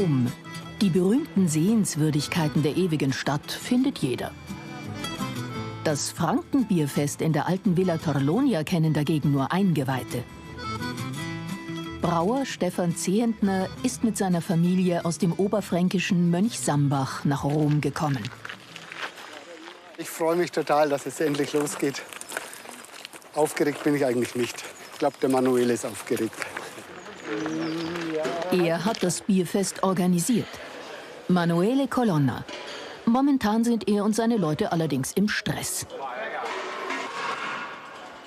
Rom. Die berühmten Sehenswürdigkeiten der ewigen Stadt findet jeder. Das Frankenbierfest in der alten Villa Torlonia kennen dagegen nur Eingeweihte. Brauer Stefan Zehentner ist mit seiner Familie aus dem oberfränkischen Mönchsambach nach Rom gekommen. Ich freue mich total, dass es endlich losgeht. Aufgeregt bin ich eigentlich nicht. Ich glaube, der Manuel ist aufgeregt. Er hat das Bierfest organisiert. Manuele Colonna. Momentan sind er und seine Leute allerdings im Stress.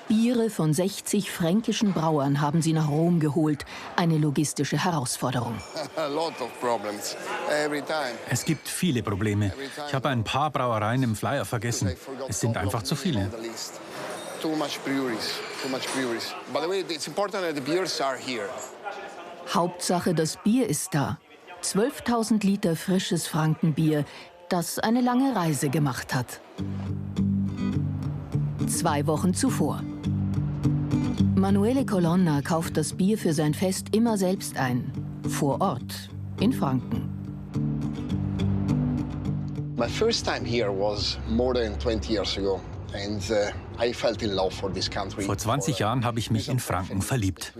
Biere von 60 fränkischen Brauern haben sie nach Rom geholt. Eine logistische Herausforderung. Es gibt viele Probleme. Ich habe ein paar Brauereien im Flyer vergessen. Es sind einfach zu viele. Hauptsache, das Bier ist da. 12.000 Liter frisches Frankenbier, das eine lange Reise gemacht hat. 2 Wochen zuvor. Manuele Colonna kauft das Bier für sein Fest immer selbst ein. Vor Ort, in Franken. My first time here was more than 20 years ago. And I fell in love for this country. Vor 20 Jahren habe ich mich in Franken verliebt.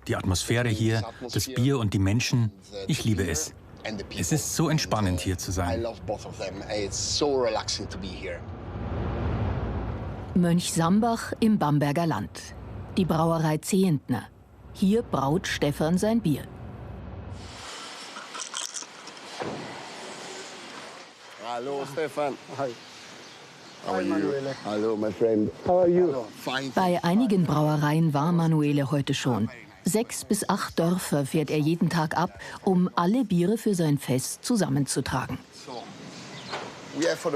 Die Atmosphäre hier, das Bier und die Menschen, ich liebe es. Es ist so entspannend, hier zu sein. Mönchsambach im Bamberger Land. Die Brauerei Zehentner. Hier braut Stefan sein Bier. Hallo Stefan. Hi. Hi, Manuele. Hallo, my friend. How are you? Fine. Bei einigen Brauereien war Manuele heute schon. 6 bis 8 Dörfer fährt er jeden Tag ab, um alle Biere für sein Fest zusammenzutragen.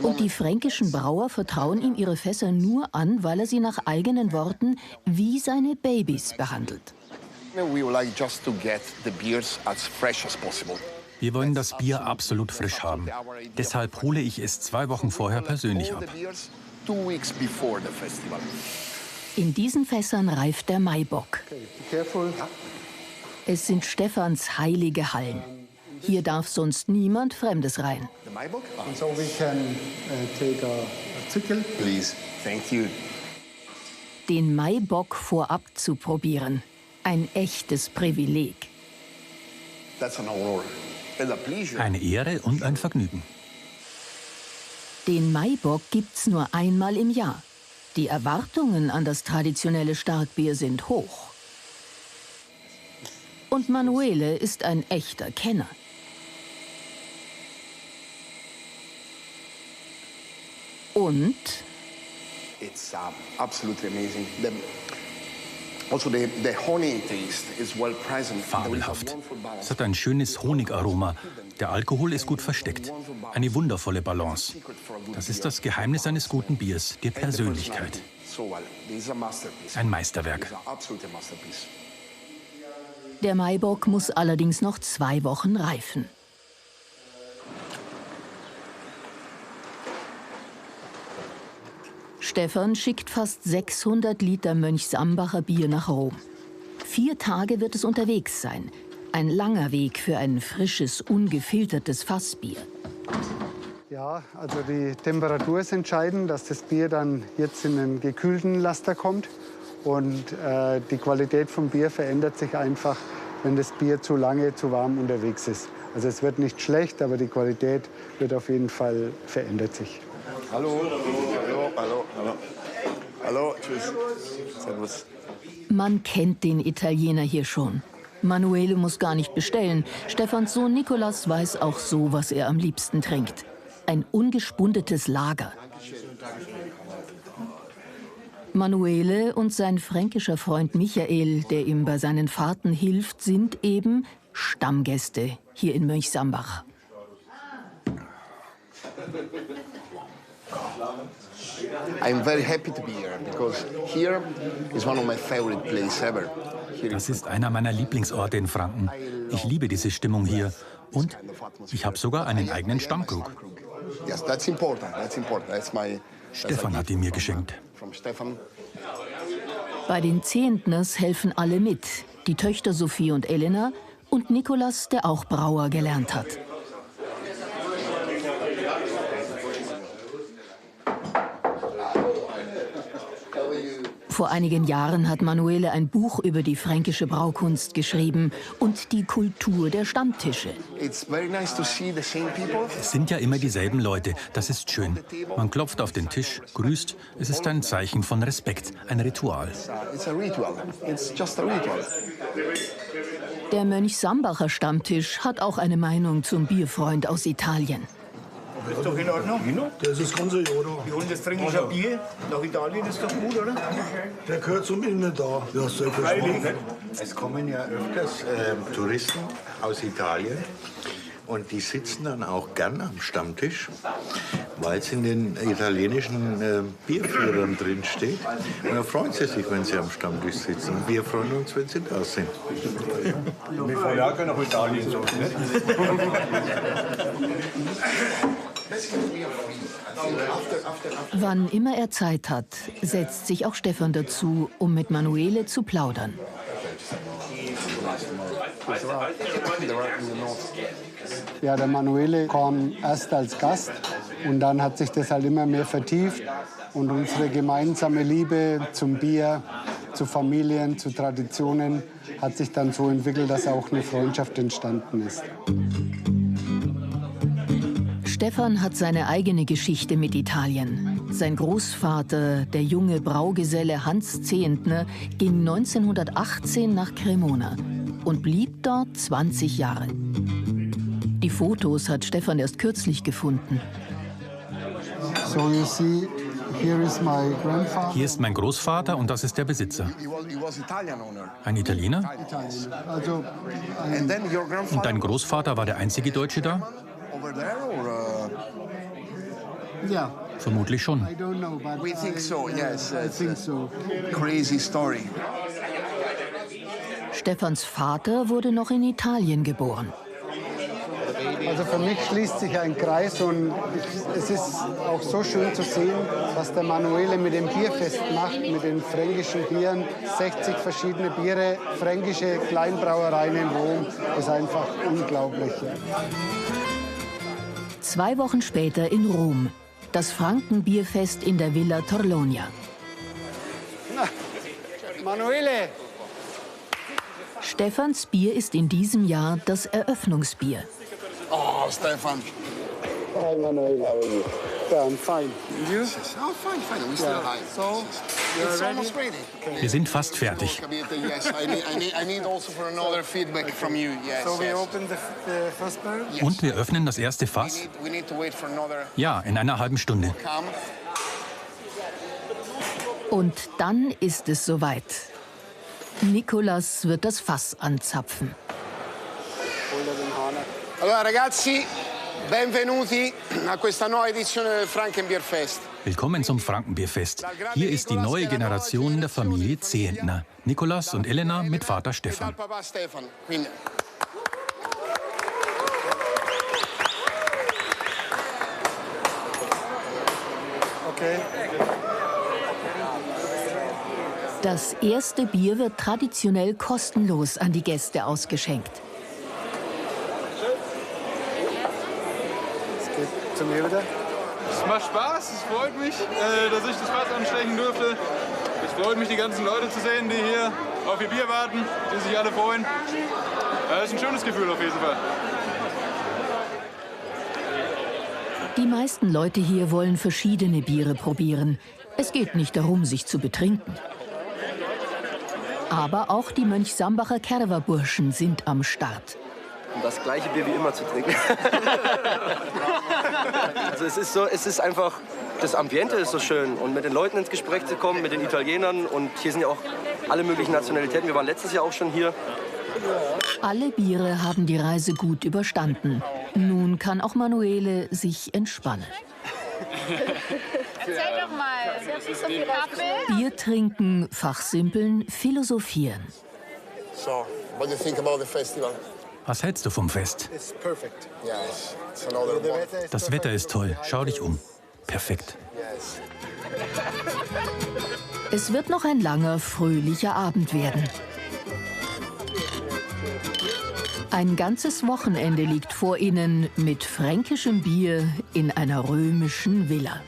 Und die fränkischen Brauer vertrauen ihm ihre Fässer nur an, weil er sie nach eigenen Worten wie seine Babys behandelt. Wir wollen das Bier absolut frisch haben. Deshalb hole ich es 2 Wochen vorher persönlich ab. In diesen Fässern reift der Maibock. Es sind Stefans heilige Hallen. Hier darf sonst niemand Fremdes rein. So we can take a Zickel. Please, thank you. Den Maibock vorab zu probieren. Ein echtes Privileg. That's an honor. Eine Ehre und ein Vergnügen. Den Maibock gibt's nur einmal im Jahr. Die Erwartungen an das traditionelle Starkbier sind hoch. Und Manuele ist ein echter Kenner. Und It's absolutely amazing. Also the honey taste is well present. Fabelhaft. Es hat ein schönes Honigaroma. Der Alkohol ist gut versteckt. Eine wundervolle Balance. Das ist das Geheimnis eines guten Biers, die Persönlichkeit. Ein Meisterwerk. der Maibock muss allerdings noch 2 Wochen reifen. Stefan schickt fast 600 Liter Mönchsambacher Bier nach Rom. 4 Tage wird es unterwegs sein. Ein langer Weg für ein frisches, ungefiltertes Fassbier. Ja, also die Temperatur ist entscheidend, dass das Bier dann jetzt in einen gekühlten Laster kommt. Und die Qualität vom Bier verändert sich einfach, wenn das Bier zu lange, zu warm unterwegs ist. Also es wird nicht schlecht, aber die Qualität wird auf jeden Fall verändert sich. Hallo, hallo, hallo, hallo. Hallo, tschüss. Servus. Man kennt den Italiener hier schon. Manuele muss gar nicht bestellen. Stefans Sohn Nicolas weiß auch so, was er am liebsten trinkt. Ein ungespundetes Lager. Manuele und sein fränkischer Freund Michael, der ihm bei seinen Fahrten hilft, sind eben Stammgäste hier in Mönchsambach. I'm very happy to be here because here is one of my favorite places ever. Das ist einer meiner Lieblingsorte in Franken. Ich liebe diese Stimmung hier. Und ich habe sogar einen eigenen Stammkrug. Yes, that's important. That's important. That's my. Stefan hat ihn mir geschenkt. From Stefan. Bei den Zehentners helfen alle mit. Die Töchter Sophie und Elena Und Nicolas, der auch Brauer gelernt hat. Vor einigen Jahren hat Manuele ein Buch über die fränkische Braukunst geschrieben und die Kultur der Stammtische. Es sind ja immer dieselben Leute, das ist schön. Man klopft auf den Tisch, grüßt, es ist ein Zeichen von Respekt, ein Ritual. Der Mönchsambacher Stammtisch hat auch eine Meinung zum Bierfreund aus Italien. Ist doch in Ordnung? Das ist ganz in Ordnung. Wir holen das fränkische Bier nach Italien, ist doch gut, oder? Der gehört zum Inventar. Ja, selbstverständlich. Es kommen ja öfters Touristen aus Italien und die sitzen dann auch gern am Stammtisch, weil es in den italienischen Bierführern drin steht. Und da freuen sie sich, wenn sie am Stammtisch sitzen. Und wir freuen uns, wenn sie da sind. Wir fahren ja auch nach Italien, so, ne? Wann immer er Zeit hat, setzt sich auch Stefan dazu, um mit Manuele zu plaudern. Ja, der Manuele kam erst als Gast und dann hat sich das halt immer mehr vertieft. Und unsere gemeinsame Liebe zum Bier, zu Familien, zu Traditionen hat sich dann so entwickelt, dass auch eine Freundschaft entstanden ist. Stefan hat seine eigene Geschichte mit Italien. Sein Großvater, der junge Braugeselle Hans Zehentner, ging 1918 nach Cremona und blieb dort 20 Jahre. Die Fotos hat Stefan erst kürzlich gefunden. So you see, here is my grandfather. Hier ist mein Großvater und das ist der Besitzer. Ein Italiener? Also Und dein Großvater war der einzige Deutsche da? ja. Vermutlich schon. I don't know, but We think so, yes. I think so. Crazy story. Stefans Vater wurde noch in Italien geboren. Also für mich schließt sich ein Kreis und es ist auch so schön zu sehen, was der Manuele mit dem Bierfest macht, mit den fränkischen Bieren. 60 verschiedene Biere, fränkische Kleinbrauereien in Rom, ist einfach unglaublich. 2 Wochen später in Rom, das Frankenbierfest in der Villa Torlonia. Manuele! Stefans Bier ist in diesem Jahr das Eröffnungsbier. Oh, Stefan. Hi Manuele, how are you? Yeah, I'm fine. And you? Oh, fine, fine. We still high. So, it's almost ready. Wir sind fast fertig. Yes, I need also for another feedback from you. Yes. So we open the first barrel? Und wir öffnen das erste Fass? We need to wait for another Ja, in einer halben Stunde. come. Und dann ist es soweit. Nicolas wird das Fass anzapfen. Allora ragazzi, benvenuti a questa nuova edizione del Frankenbierfest. Willkommen zum Frankenbierfest. Hier ist die neue Generation der Familie Zehentner. Nicolas und Elena mit Vater Stefan. Papà Stefan. Quindi. Okay. Das erste Bier wird traditionell kostenlos an die Gäste ausgeschenkt. Es geht zu mir wieder. Es macht Spaß, es freut mich, dass ich das Fass anstechen durfte. Es freut mich, die ganzen Leute zu sehen, die hier auf ihr Bier warten, die sich alle freuen. Es ist ein schönes Gefühl auf jeden Fall. Die meisten Leute hier wollen verschiedene Biere probieren. Es geht nicht darum, sich zu betrinken. Aber auch die Mönchsambacher Kerwa-Burschen sind am Start. Um das gleiche Bier wie immer zu trinken. Also es ist einfach, das Ambiente ist so schön. Und mit den Leuten ins Gespräch zu kommen, mit den Italienern. Und hier sind ja auch alle möglichen Nationalitäten. Wir waren letztes Jahr auch schon hier. Alle Biere haben die Reise gut überstanden. Nun kann auch Manuele sich entspannen. Erzähl doch mal, Kaffee? Bier trinken, fachsimpeln, philosophieren. So, what do you think about the festival? Was hältst du vom Fest? It's perfect. Yes, it's another one. Das Wetter ist toll. Schau dich um. Perfekt. Yes. Es wird noch ein langer, fröhlicher Abend werden. Ein ganzes Wochenende liegt vor ihnen mit fränkischem Bier in einer römischen Villa.